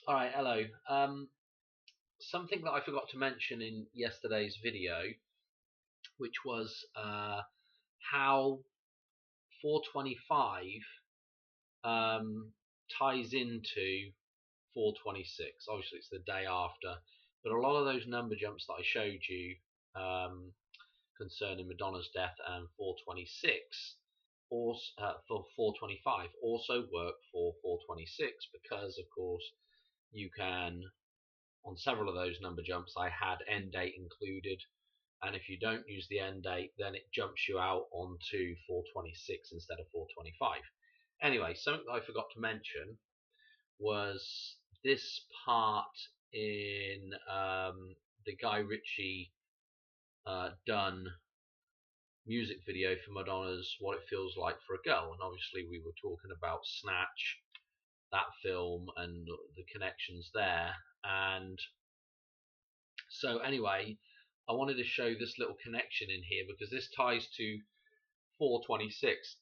All right, hello. Something that I forgot to mention in yesterday's video, which was how 425 um, ties into 426. Obviously, it's the day after, but a lot of those number jumps that I showed you concerning Madonna's death and 426 also, for 425 also work for 426 because, of course, you can on several of those number jumps I had end date included, and if you don't use the end date then it jumps you out onto 426 instead of 425. Anyway, something that I forgot to mention was this part in the Guy Ritchie done music video for Madonna's What It Feels Like for a Girl, and obviously we were talking about Snatch, that film, and the connections there. And so anyway, I wanted to show this little connection in here because this ties to 426.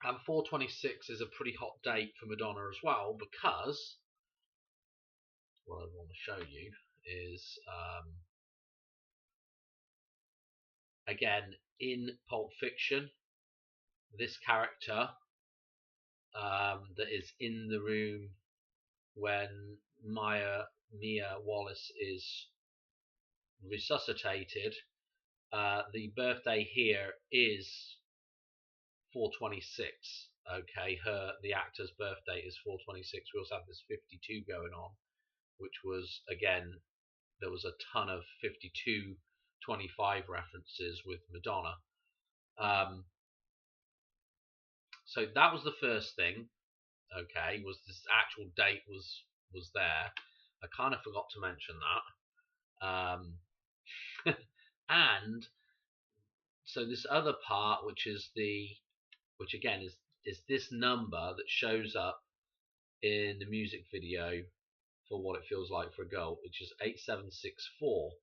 And 426 is a pretty hot date for Madonna as well, because what I want to show you is, again, in Pulp Fiction, this character that is in the room when Mia Wallace is resuscitated, the birthday here is 426. Okay, the actor's birthday is 426. We also have this 52 going on, which was, again, there was a ton of 52 25 references with Madonna. So that was the first thing. Okay, was this actual date was there. I kind of forgot to mention that. And so this other part, which again is this number that shows up in the music video for What It Feels Like for a Girl, which is 8764.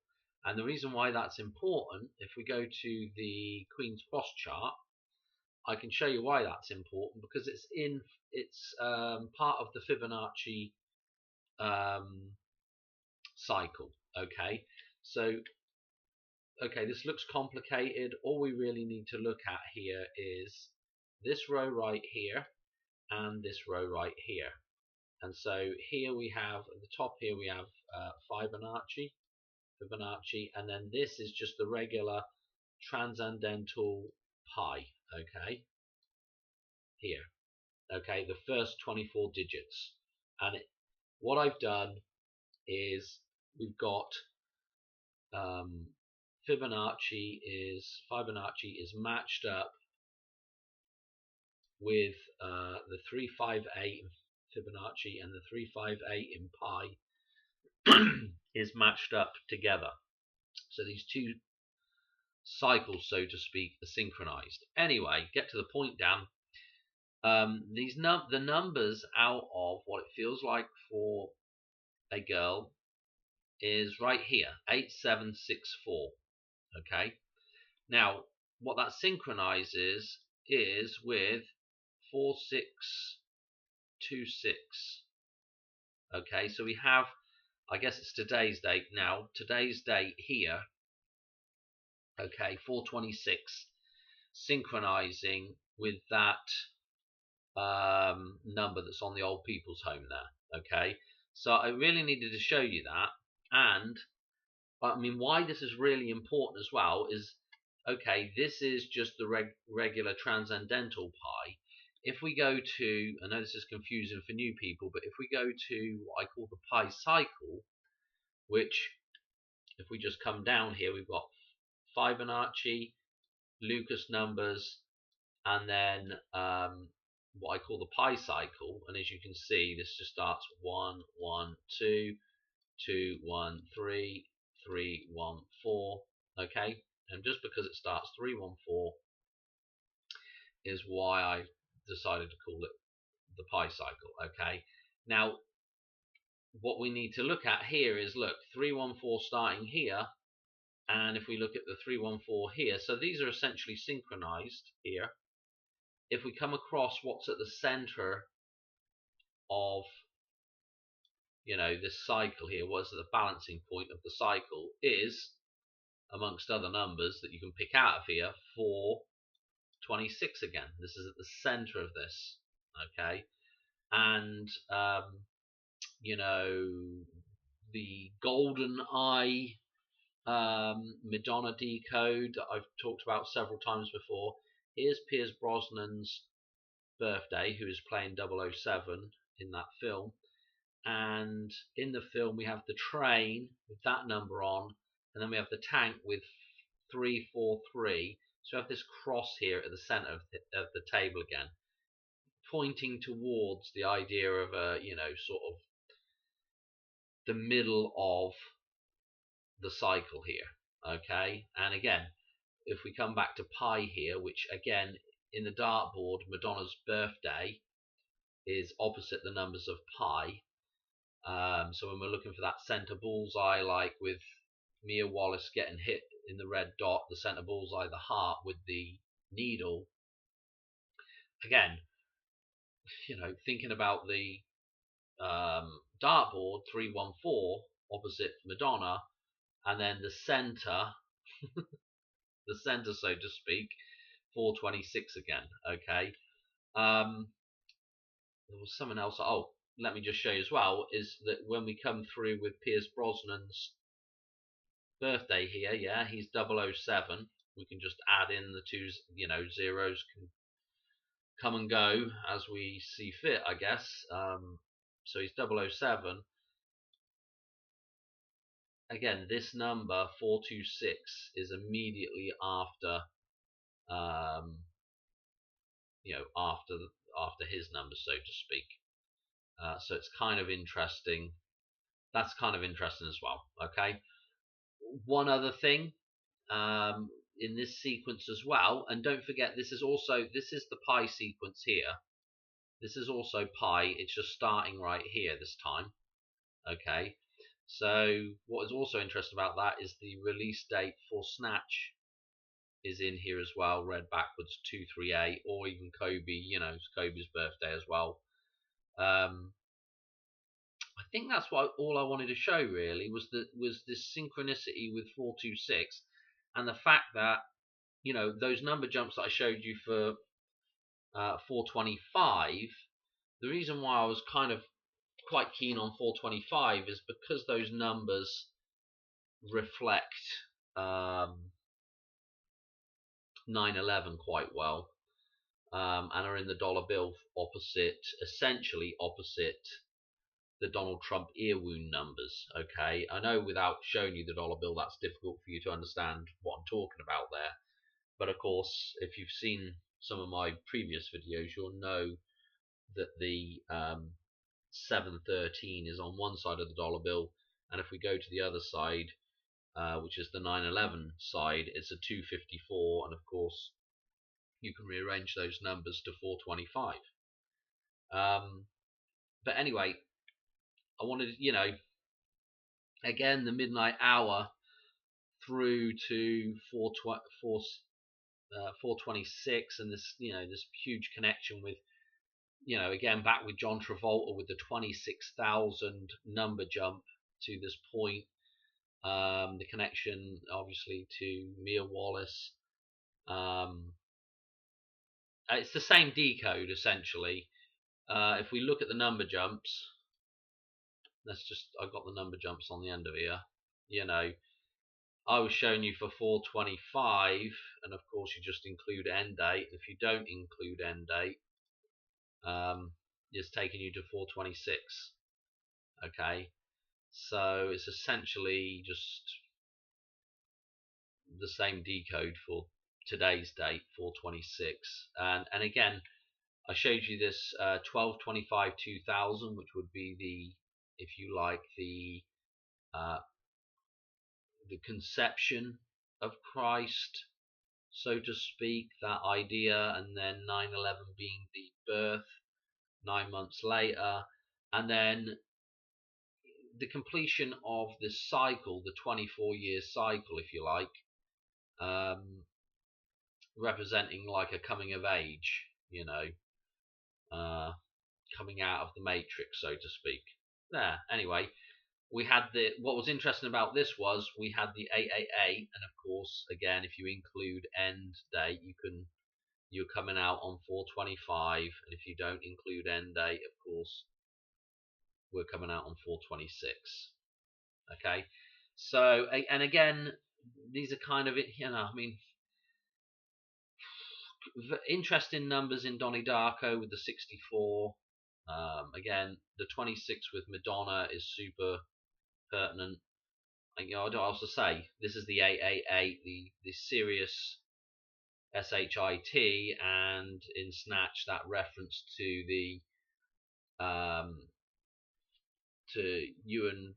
And the reason why that's important, if we go to the Queen's Cross chart, I can show you why that's important, because it's part of the Fibonacci cycle. Okay, so this looks complicated. All we really need to look at here is this row right here and this row right here. And so here we have, at the top here we have Fibonacci, and then this is just the regular transcendental pi, okay, here, okay, the first 24 digits. And what I've done is we've got Fibonacci is matched up with the 358 Fibonacci, and the 358 in pi is matched up together. So these two cycles, so to speak, are synchronized. Anyway, get to the point, Dan. The numbers out of What It Feels Like for a Girl is right here, 8764. Okay. Now, what that synchronizes is with 4626. Okay, so we have, I guess it's today's date now. Today's date here, okay, 426, synchronizing with that number that's on the old people's home there. Okay, so I really needed to show you that. And I mean, why this is really important as well is, okay, this is just the regular transcendental pi. If we go to, I know this is confusing for new people, but if we go to what I call the pi cycle, which, if we just come down here, we've got Fibonacci, Lucas numbers, and then what I call the pi cycle. And as you can see, this just starts 1 1 2 2 1 3 3 1 4. Okay, and just because it starts 3 1 4 is why I decided to call it the pi cycle. Okay, now what we need to look at here is, look, 314 starting here, and if we look at the 314 here, so these are essentially synchronized here. If we come across what's at the center of this cycle here, what's the balancing point of the cycle is, amongst other numbers that you can pick out of here, 426 again. This is at the center of this, okay? And the golden eye Madonna decode that I've talked about several times before. Here's Pierce Brosnan's birthday, who is playing 007 in that film. And in the film we have the train with that number on, and then we have the tank with 343. So we have this cross here at the center of the table again, pointing towards the idea of a, sort of the middle of the cycle here, okay? And again, if we come back to pi here, which again in the dartboard, Madonna's birthday is opposite the numbers of pi. So when we're looking for that center bullseye, like with Mia Wallace getting hit in the red dot, the center bullseye, the heart with the needle, again, thinking about the dartboard 314 opposite Madonna, and then the center, so to speak, 426 again. Okay. There was someone else. Oh, let me just show you as well, is that when we come through with Pierce Brosnan's birthday here, yeah, he's 007. We can just add in the two, zeros can come and go as we see fit, I guess. So he's 007. Again, this number 426 is immediately after, after his number, so to speak. So it's kind of interesting. That's kind of interesting as well. Okay. One other thing in this sequence as well, and don't forget, this is the pi sequence here. This is also pi. It's just starting right here this time. Okay. So what is also interesting about that is the release date for Snatch is in here as well, read backwards 238, or even Kobe, it's Kobe's birthday as well. I think that's all I wanted to show really, was this synchronicity with 426, and the fact that those number jumps that I showed you for 425. The reason why I was kind of quite keen on 425 is because those numbers reflect 9/11 quite well, and are in the dollar bill essentially opposite the Donald Trump ear wound numbers. Okay, I know without showing you the dollar bill that's difficult for you to understand what I'm talking about there, but of course if you've seen some of my previous videos, you'll know that the 713 is on one side of the dollar bill, and if we go to the other side, which is the 9/11 side, it's a 254, and of course you can rearrange those numbers to 425. But anyway, I wanted, again, the midnight hour through to 426, and this, this huge connection with, again, back with John Travolta with the 26,000 number jump to this point. The connection, obviously, to Mia Wallace. It's the same decode, essentially. If we look at the number jumps, I've got the number jumps on the end of here. I was showing you for 425, and of course you just include end date. If you don't include end date, it's taking you to 426. Okay, so it's essentially just the same decode for today's date, 426. And again, I showed you this 1225 2000, which would be the, if you like, the conception of Christ, so to speak, that idea, and then 9/11 being the birth 9 months later, and then the completion of this cycle, the 24-year cycle, if you like, representing like a coming of age, coming out of the matrix, so to speak. there. Anyway, we had what was interesting about this was we had the 888, and of course, again, if you include end date, you're coming out on 425, and if you don't include end date, of course, we're coming out on 426. Okay, so and again, these are kind of, I mean, interesting numbers in Donnie Darko with the 64. Again, the 26 with Madonna is super pertinent. And, I'd also say this is the 888, the serious SHIT, and in Snatch that reference to the to Ewan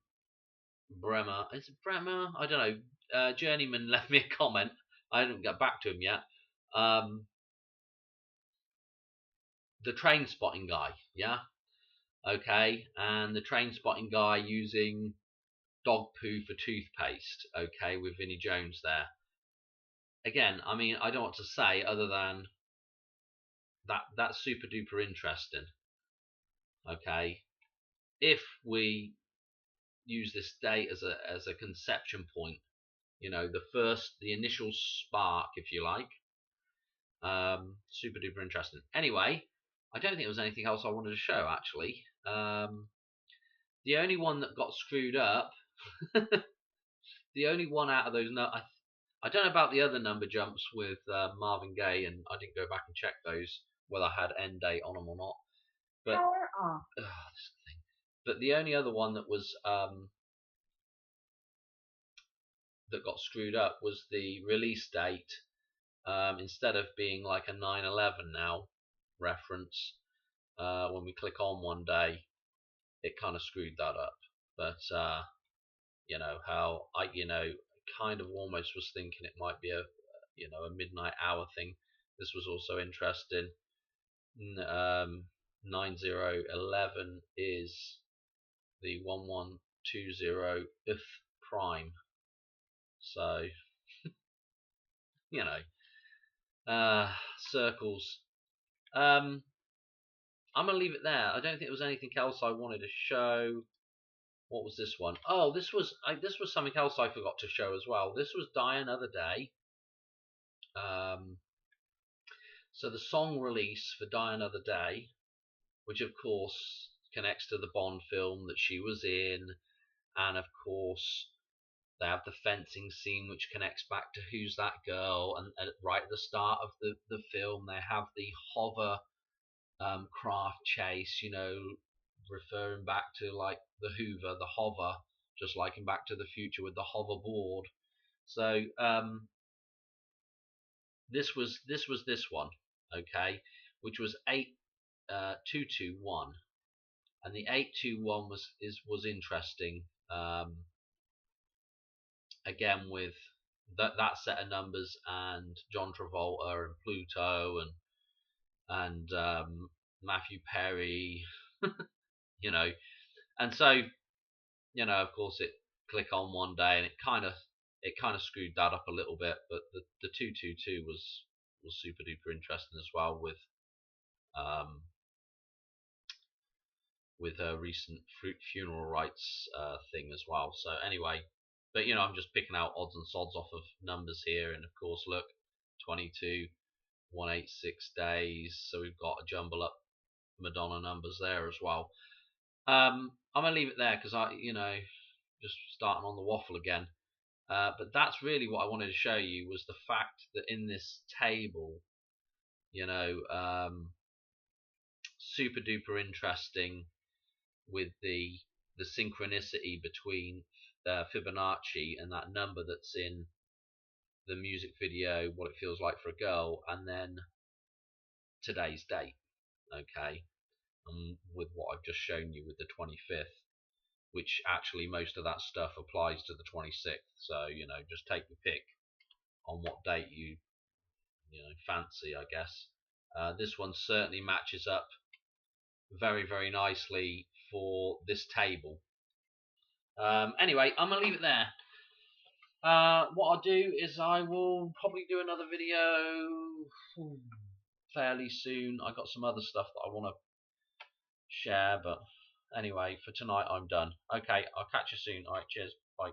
Bremer. Is it Bremer? I don't know. Journeyman left me a comment. I haven't got back to him yet. The train spotting guy, yeah, okay, and the train spotting guy using dog poo for toothpaste, okay, with Vinnie Jones there. Again, I mean, I don't know what to say other than that's super duper interesting. Okay, if we use this date as a conception point, the initial spark, if you like, super duper interesting. Anyway, I don't think there was anything else I wanted to show actually. The only one that got screwed up, the only one out of those, I don't know about the other number jumps with Marvin Gaye, and I didn't go back and check those whether I had end date on them or not. But this thing. But the only other one that was that got screwed up was the release date. Instead of being like a 9/11 now reference, when we click on one day, it kind of screwed that up. But how I kind of almost was thinking it might be a midnight hour thing. This was also interesting. 9011 is the 1120 if prime. So circles. I'm gonna leave it there. I don't think there was anything else I wanted to show. What was this one? Oh, this was something else I forgot to show as well. This was Die Another Day. So the song release for Die Another Day, which of course connects to the Bond film that she was in, and of course they have the fencing scene which connects back to Who's That Girl, and right at the start of the film they have the hover craft chase, referring back to like the Hoover, the hover, just like in Back to the Future with the hoverboard. So this was this one, okay, which was 8221, and the 821 was interesting. Again with that set of numbers and John Travolta and Pluto and Matthew Perry, and so of course it click on one day and it kind of screwed that up a little bit, but the 222 was super duper interesting as well with her recent funeral rights thing as well. So anyway, but I'm just picking out odds and sods off of numbers here, and of course look, 22 186 days, so we've got a jumble up Madonna numbers there as well. I'm gonna leave it there because I just starting on the waffle again. But that's really what I wanted to show you, was the fact that in this table, super duper interesting with the synchronicity between Fibonacci and that number that's in the music video, What It Feels Like for a Girl, and then today's date, okay, and with what I've just shown you with the 25th, which actually most of that stuff applies to the 26th. So just take your pick on what date you fancy, I guess. This one certainly matches up very, very nicely for this table. Anyway, I'm gonna leave it there. What I'll do is I will probably do another video fairly soon. I got some other stuff that I want to share, but Anyway, for tonight I'm done. Okay, I'll catch you soon. All right, cheers. Bye.